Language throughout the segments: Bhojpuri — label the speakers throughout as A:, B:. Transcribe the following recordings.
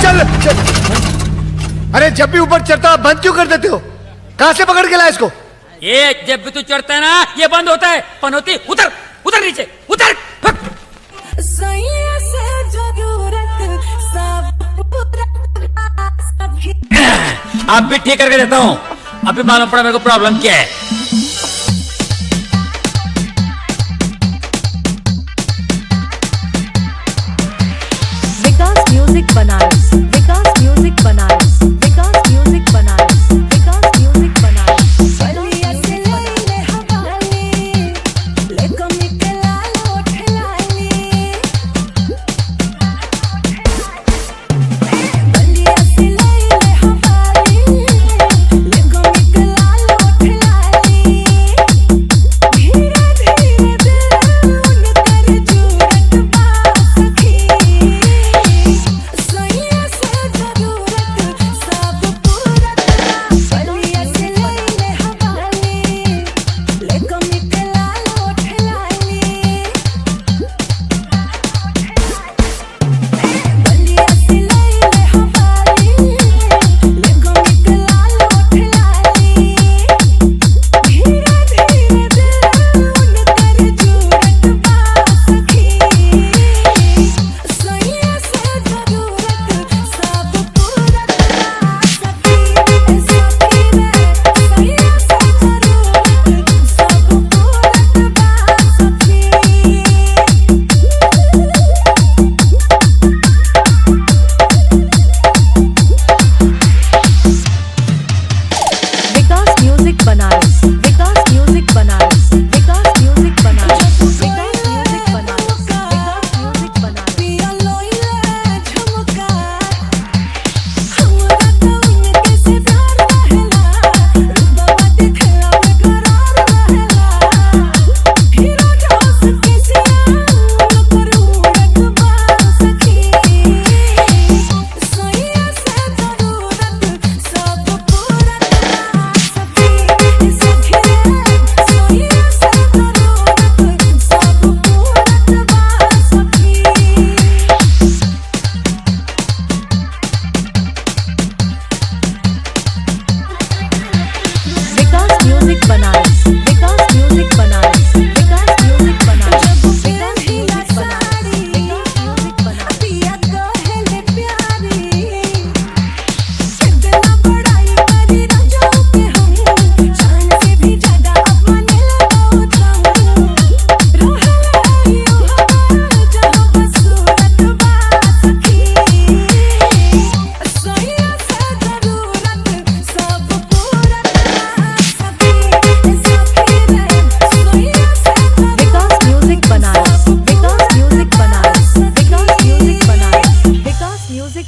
A: चल चल। अरे जब भी ऊपर चढ़ता बंद क्यों कर देते हो? कहां से पकड़ के लाया इसको?
B: ये जब भी तू चढ़ता है ना ये बंद होता है। पनौती उतर उतर नीचे उतर। अब भी ठीक करके देता हूँ। अभी मालूम पड़ा मेरे को प्रॉब्लम क्या है।
C: विकास म्यूजिक बनारस, विकास म्यूजिक बनारस, विकास म्यूजिक बनारस, विकास म्यूजिक बनारस।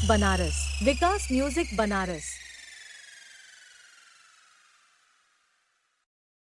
C: बनारस, विकास म्यूजिक बनारस।